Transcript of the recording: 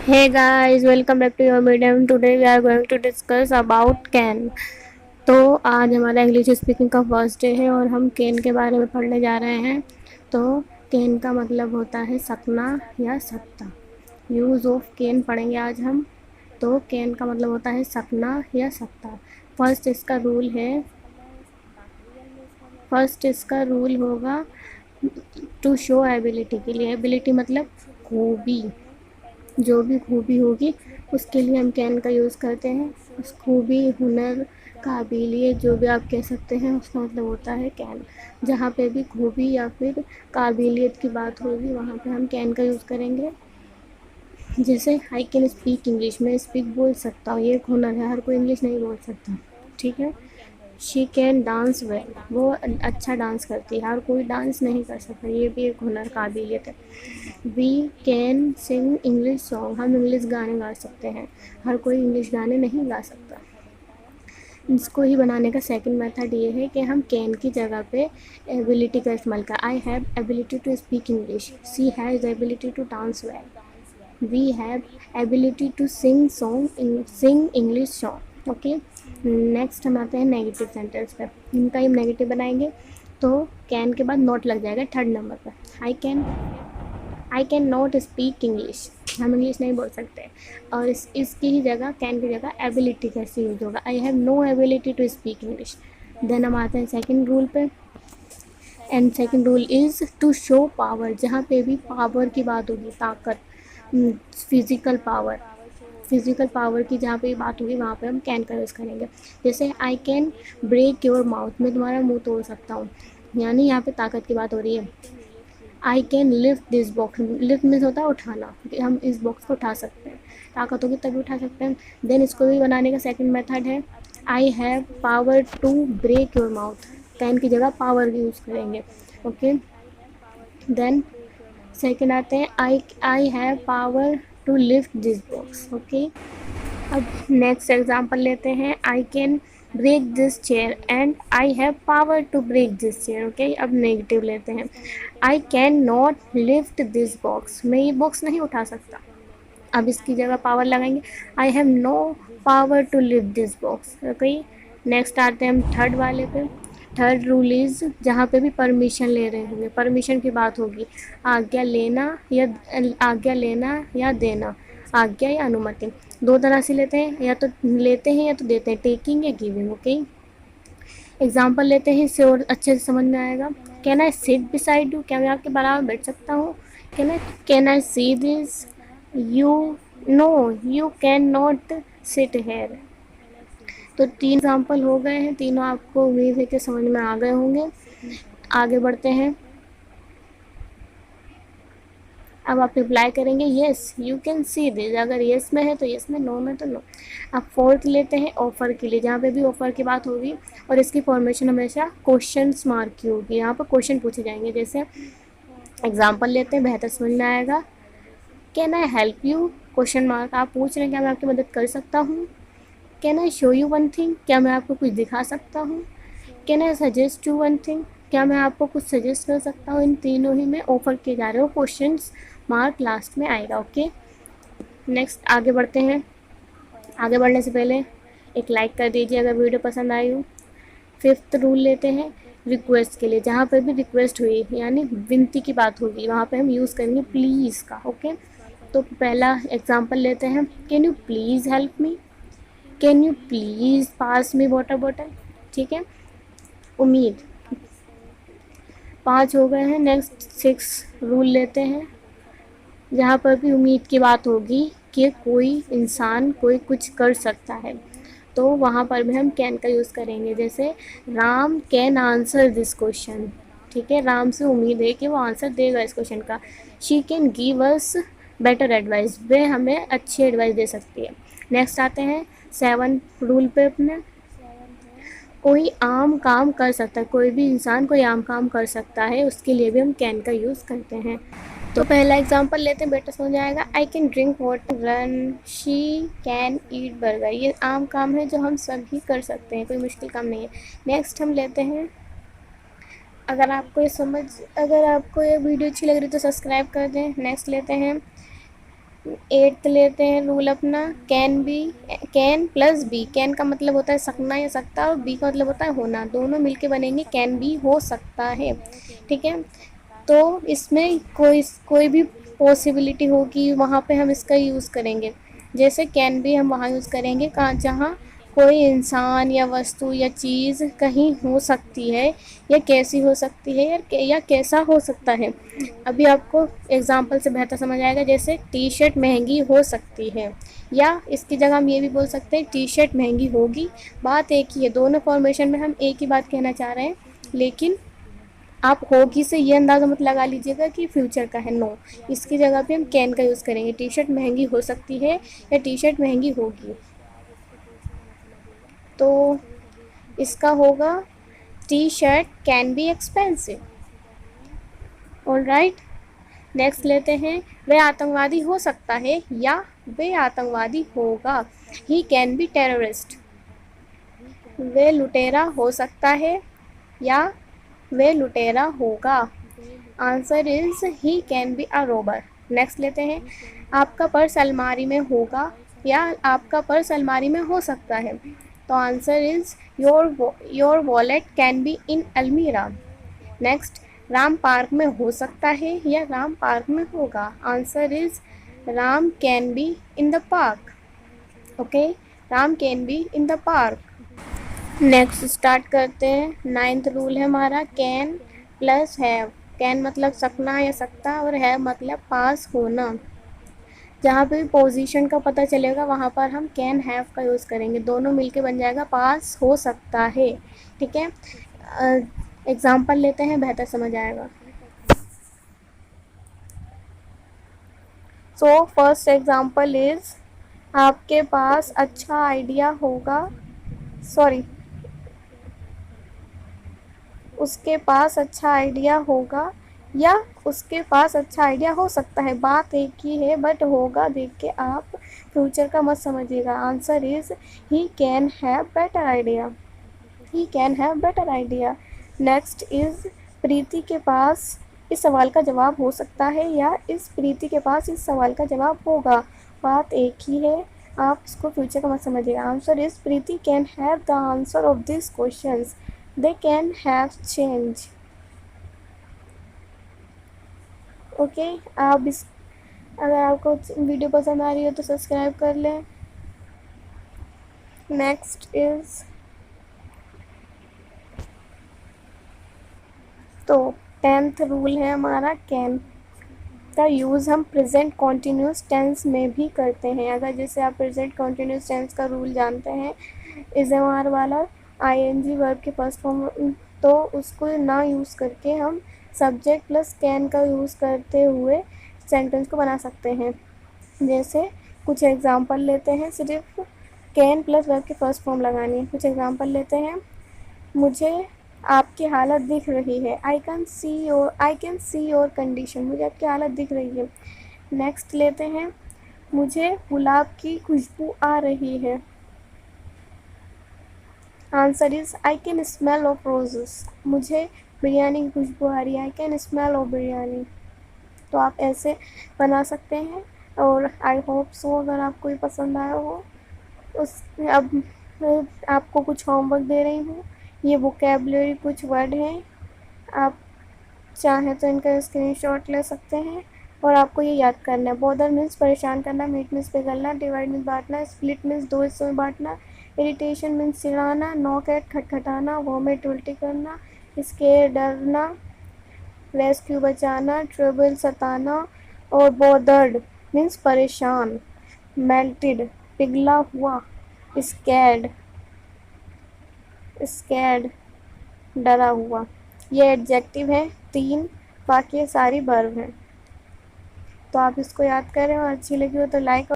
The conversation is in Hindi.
Hey guys, welcome back to your medium. Today we are going to discuss about can. तो आज हमारा इंग्लिश स्पीकिंग का फर्स्ट डे है और हम कैन के बारे में पढ़ने जा रहे हैं। तो कैन का मतलब होता है सकना या सकता। यूज़ ऑफ कैन पढ़ेंगे आज हम। तो कैन का मतलब होता है सकना या सकता। फर्स्ट इसका रूल होगा टू शो एबिलिटी के लिए। एबिलिटी मतलब खूबी, जो भी खूबी होगी उसके लिए हम कैन का यूज़ करते हैं। उस खूबी, हुनर, काबिलियत, जो भी आप कह सकते हैं, उसका मतलब होता है कैन। जहाँ पे भी खूबी या फिर काबिलियत की बात होगी वहाँ पे हम कैन का यूज़ करेंगे। जैसे आई कैन स्पीक इंग्लिश, मैं स्पीक बोल सकता हूँ, ये एक हुनर है, हर कोई इंग्लिश नहीं बोल सकता, ठीक है। शी कैन डांस वेल, वो अच्छा डांस करती है, हर कोई डांस नहीं कर सकता, ये भी एक हुनर, काबिलियत है। We can sing English song, हम इंग्लिश गाने गा सकते हैं, हर कोई इंग्लिश गाने नहीं गा सकता। इसको ही बनाने का सेकंड मेथड ये है कि हम कैन की जगह पे एबिलिटी का इस्तेमाल कर। I have ability to speak English, she has ability to dance well, we have ability to sing English song. Okay, next हम आते हैं नेगेटिव सेंटेंस पे। इनका हम नेगेटिव बनाएंगे तो कैन के बाद नॉट लग जाएगा थर्ड नंबर पर। आई कैन नॉट स्पीक इंग्लिश, हम इंग्लिश नहीं बोल सकते। और इसकी ही जगह, कैन की जगह एबिलिटी कैसे यूज होगा, I have no ability to speak English. Then हम आते हैं सेकंड रूल पे, and second rule is to show power. जहाँ पे भी पावर की बात होगी, ताकत, फिजिकल पावर की जहाँ पे बात होगी वहाँ पे हम कैन का यूज़ करेंगे। जैसे I can break your mouth, मैं तुम्हारा मुंह तोड़ सकता हूँ, यानी यहाँ पे ताकत की बात हो रही है। I can lift this box, lift means होता है उठाना, हम इस बॉक्स को उठा सकते हैं, ताकत होगी तभी उठा सकते हैं। देन इसको भी बनाने का सेकंड मेथड है I have power to break your mouth, can की जगह पावर यूज़ करेंगे। ओके, देन सेकंड आते हैं I have power to lift this box. Okay, अब नेक्स्ट एग्जांपल लेते हैं, I can break this chair and I have power to break this chair. Okay, अब नेगेटिव लेते हैं, I can not lift this box, मैं ये बॉक्स नहीं उठा सकता, अब इसकी जगह पावर लगाएंगे, I have no power to lift this box. Okay, next आते हैं हम थर्ड वाले पे। थर्ड रूल इज़ जहाँ पे भी परमिशन ले रहे होंगे, परमिशन की बात होगी, आज्ञा लेना या देना, आज्ञा या अनुमति, दो तरह से लेते हैं, या तो लेते हैं या तो देते हैं, टेकिंग या गिविंग। ओके, एग्जाम्पल लेते हैं, इससे और अच्छे से समझ में आएगा। Can I sit beside you, क्या मैं आपके बराबर बैठ सकता हूँ। Can I see this, you know you can not sit here. तो तीन एग्जाम्पल हो गए हैं, तीनों आपको उम्मीद है कि समझ में आ गए होंगे। आगे बढ़ते हैं, अब आप रिप्लाई करेंगे yes you can see this, अगर येस में है तो येस में, नो में तो नो। अब फोर्थ लेते हैं ऑफ़र के लिए, जहाँ पे भी ऑफ़र की बात होगी और इसकी फॉर्मेशन हमेशा क्वेश्चन मार्क की होगी, यहाँ पर क्वेश्चन पूछे जाएंगे। जैसे एग्जाम्पल लेते हैं, बेहतर समझ में आएगा। Can I help you, question mark, आप पूछ रहे हैं क्या मैं आपकी मदद कर सकता हूँ। Can I show you one thing, क्या मैं आपको कुछ दिखा सकता हूँ। Can I suggest you one thing, क्या मैं आपको कुछ सजेस्ट कर सकता हूँ। इन तीनों ही में ऑफर किए जा रहे हो, क्वेश्चन मार्क लास्ट में आएगा। ओके, नेक्स्ट आगे बढ़ते हैं। आगे बढ़ने से पहले एक लाइक कर दीजिए अगर वीडियो पसंद आई हो। फिफ्थ रूल लेते हैं रिक्वेस्ट के लिए, जहाँ पर भी रिक्वेस्ट हुई यानी विनती की बात होगी वहाँ पे हम यूज़ करेंगे प्लीज़ का। ओके, तो पहला एग्जांपल लेते हैं, can you please help me, can you please pass me water bottle. ठीक है, उम्मीद। 5 हो गए हैं। नेक्स्ट 6 रूल लेते हैं, जहाँ पर भी उम्मीद की बात होगी कि कोई इंसान कोई कुछ कर सकता है तो वहाँ पर भी हम कैन का यूज़ करेंगे। जैसे Ram can answer this question, ठीक है, राम से उम्मीद है कि वो आंसर देगा इस क्वेश्चन का। She can give us better advice, वे हमें अच्छी एडवाइस दे सकती है। नेक्स्ट आते हैं 7 रूल पे अपने, कोई आम काम कर सकता है, कोई भी इंसान कोई आम काम कर सकता है, उसके लिए भी हम कैन का यूज़ करते हैं। तो पहला एग्जांपल लेते हैं, बेटा समझ आएगा। I can drink water, run, she can eat burger, ये आम काम है जो हम सभी कर सकते हैं, कोई मुश्किल काम नहीं है। नेक्स्ट हम लेते हैं, अगर आपको ये वीडियो अच्छी लग रही है तो सब्सक्राइब कर दें। नेक्स्ट लेते हैं, एट्थ लेते हैं रूल अपना, can be, can plus be, can का मतलब होता है सकना या सकता, और बी का मतलब होता है होना, दोनों मिलके बनेंगे कैन बी, हो सकता है। ठीक है, तो इसमें कोई भी पॉसिबिलिटी होगी वहाँ पे हम इसका यूज़ करेंगे। जैसे कैन बी हम वहाँ यूज़ करेंगे कहाँ, जहाँ कोई इंसान या वस्तु या चीज़ कहीं हो सकती है, या कैसी हो सकती है, या कैसा हो सकता है। अभी आपको एग्जांपल से बेहतर समझ आएगा। जैसे टी शर्ट महंगी हो सकती है, या इसकी जगह हम ये भी बोल सकते हैं टी शर्ट महंगी होगी। बात एक ही है, दोनों फॉर्मेशन में हम एक ही बात कहना चाह रहे हैं, लेकिन आप होगी से ये अंदाज़ा मत लगा लीजिएगा कि फ्यूचर का है, नो। इसकी जगह पे हम कैन का यूज़ करेंगे, टी शर्ट महंगी हो सकती है या टी शर्ट महंगी होगी। तो इसका होगा T shirt can be expensive. Alright, next लेते हैं, वह आतंकवादी हो सकता है या वह आतंकवादी होगा। He can be terrorist. वह लुटेरा हो सकता है या वह लुटेरा होगा। Answer is he can be a Rober. Next लेते हैं, आपका पर्स अलमारी में होगा या आपका पर्स अलमारी में हो सकता है। तो answer is your wallet can be in अलमीरा। नेक्स्ट, राम पार्क में हो सकता है या राम पार्क में होगा। Answer is Ram can be in the park. Okay, Ram can be in the park. Next start करते हैं। नाइन्थ रूल है हमारा, कैन प्लस हैव। कैन मतलब सकना या सकता, और हैव मतलब पास होना। जहाँ पे भी पोजीशन का पता चलेगा वहाँ पर हम कैन हैव का यूज़ करेंगे, दोनों मिलके बन जाएगा पास हो सकता है। ठीक है, एग्जाम्पल लेते हैं, बेहतर समझ आएगा। सो फर्स्ट एग्जाम्पल इज, आपके पास अच्छा आइडिया होगा, सॉरी, उसके पास अच्छा आइडिया होगा या उसके पास अच्छा आइडिया हो सकता है। बात एक ही है, बट होगा देख के आप फ्यूचर का मत समझिएगा। Answer is he can have better idea. He can have better idea. Next is, Preeti के पास इस सवाल का जवाब हो सकता है या इस प्रीति के पास इस सवाल का जवाब होगा। बात एक ही है, आप इसको फ्यूचर का मत समझिएगा। Answer is Preeti can have the answer of this questions, they can have change. Okay, आप इस, अगर आपको वीडियो पसंद आ रही हो तो सब्सक्राइब कर लें। नेक्स्ट इज, तो 10th रूल है हमारा, कैन का यूज़ हम प्रेजेंट कॉन्टीन्यूस टेंस में भी करते हैं। अगर जैसे आप प्रेजेंट कॉन्टीन्यूस टेंस का रूल जानते हैं, इज एम आर वाला, आईएनजी वर्ब के फर्स्ट फॉर्म, तो उसको ना यूज़ करके हम सब्जेक्ट प्लस कैन का यूज़ करते हुए सेंटेंस को बना सकते हैं। जैसे कुछ एग्जांपल लेते हैं, सिर्फ कैन प्लस वर्ब के फर्स्ट फॉर्म लगानी है। कुछ एग्जांपल लेते हैं, मुझे आपकी हालत दिख रही है, I can see your condition. मुझे आपकी हालत दिख रही है। नेक्स्ट लेते हैं, मुझे गुलाब की खुशबू आ रही है। Answer is I can smell of roses. मुझे बिरयानी की खुशबू आ रही है, I can smell of biryani. तो आप ऐसे बना सकते हैं, और आई होप सो अगर आपको ये पसंद आया हो। उस अब आपको कुछ होमवर्क दे रही हूँ। ये वोकेबलरी कुछ वर्ड हैं, आप चाहें तो इनका स्क्रीनशॉट ले सकते हैं, और आपको ये याद करना है। बॉदर मीन्स परेशान करना, मीट मीन्स पिघलना, डिवाइड मीन्स बांटना, स्प्लिट मीन्स दो हिस्सों में बांटना, इरिटेशन मीन्स चिढ़ाना, नॉक एट खटखटाना, वॉमिट उल्टी करना, स्केयर डरना, रेस्क्यू बचाना, ट्रबल सताना, और बॉदर्ड मीन्स परेशान, मेल्टेड पिघला हुआ, स्कैर्ड स्कैर्ड डरा हुआ। ये एडजेक्टिव है 3, बाकी सारी वर्ब हैं। तो आप इसको याद करें, और अच्छी लगी हो तो लाइक